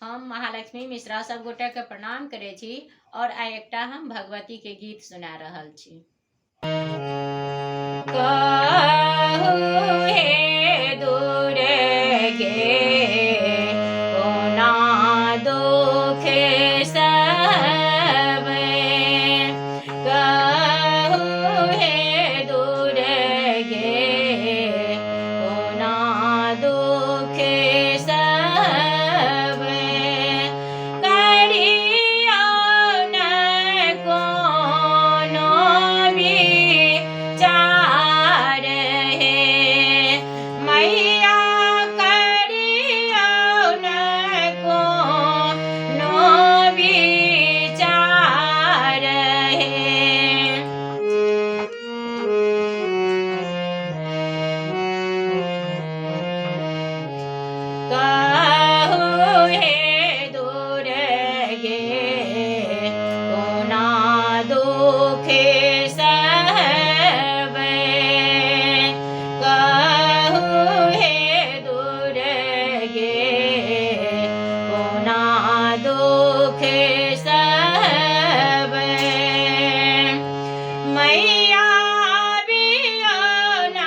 हम महालक्ष्मी मिश्रा सब गोटे के प्रणाम करे छी और आइ एकटा हम भगवती के गीत सुना रहल छी। कहू हे दुर्गे कोना दुख सहबै, कहू हे दुर्गे कोना दुख सहबै, करियौ न कोनो विचार हे मैया, करियौ न कोनो विचार हे। कहू हे दुर्गे कोना दुख सहबै, कहू हे दुर्गे कोना दुख सहबै, मैया आबियौ न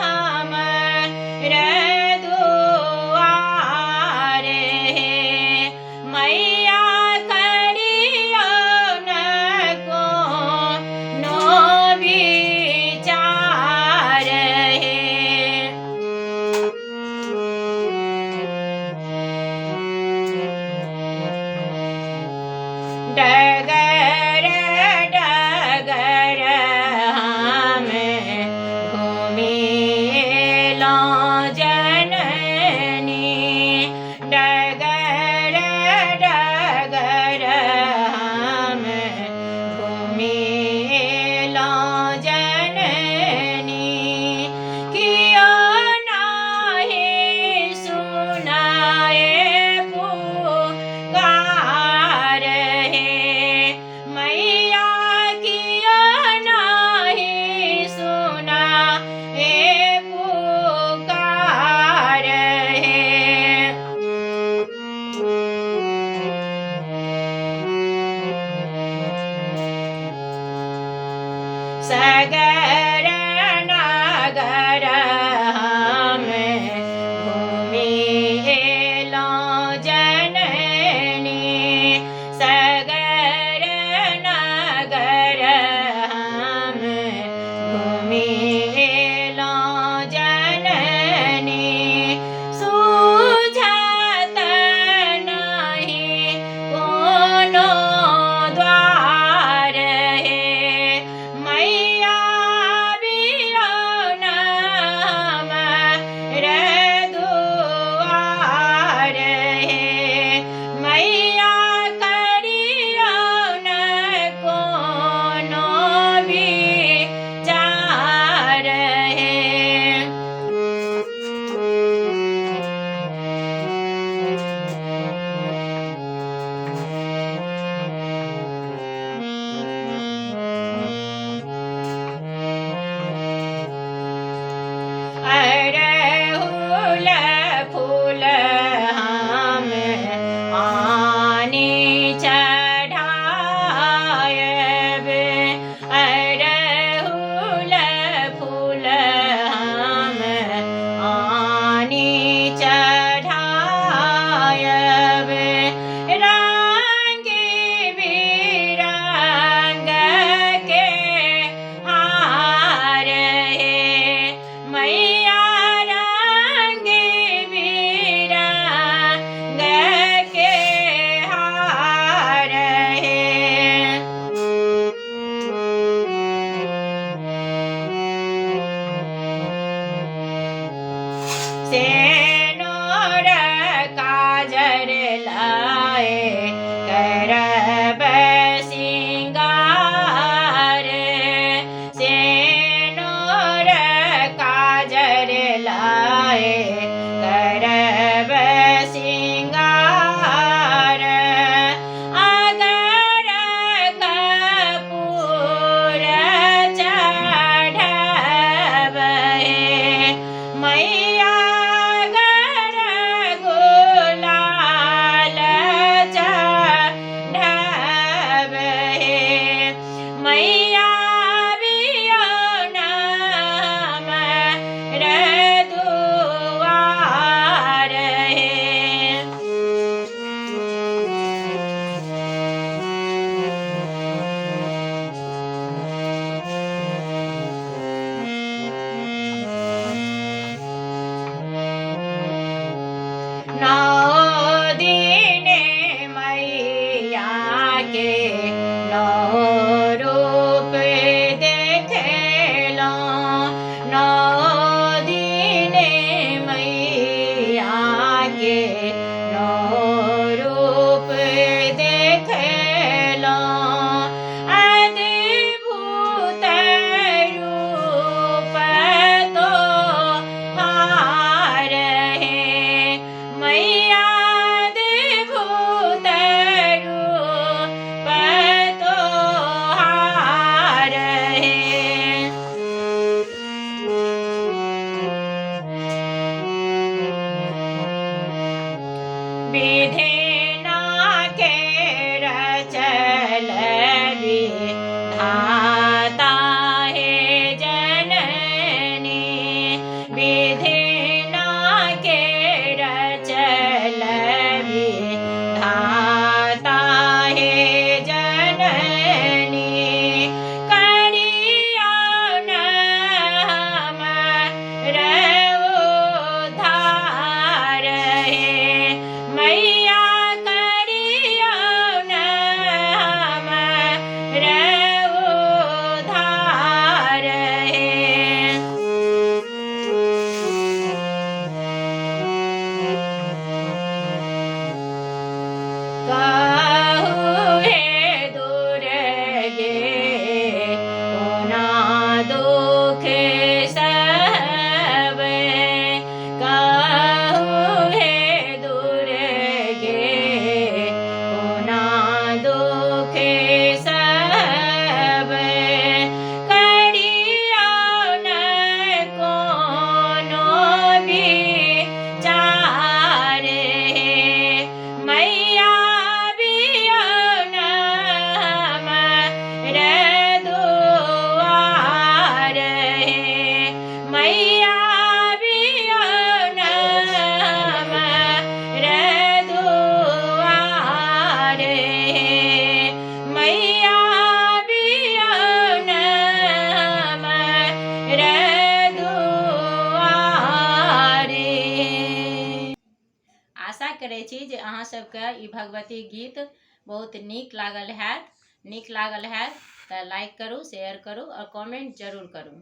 हमर दुआर हे मैया, करियौ न कोनो विचार हे। डगर डगर हम घुमिलौं जननी, डगर डगर हम घुमिलौं जननी, कियो नाहि सुनाए पुकार हे मैया, कियो नाहि सुनाए पुकार हे। सगर नगर हम घुमिलौं जननी, सगर नगर हम घुमिलौं जननी, सूझत नहि कोनो द्वार हे मैया, विधिना के रचल विधाता हे जननी, विधिना के रचल विधाता हे जननी, करिया न हमर उद्धार हे मैया, करिया न हमर उद्धार हे। कहु हे दुर्गे कोना दुख सहबै, कहु हे दुर्गे कोना दुख सहबै, करिया न कोनो विचार हे मैया, बिया न हमर दुआर हे मैया, बिया न हमर दुआर हे मैया, बिया न हमर दुआर हे। आशा करै छी जे अहाँ सबके ई भगवती गीत बहुत नीक लागल हैत। नीक लागल हैत तऽ लाइक करू, शेयर करू और कमेंट जरूर करू।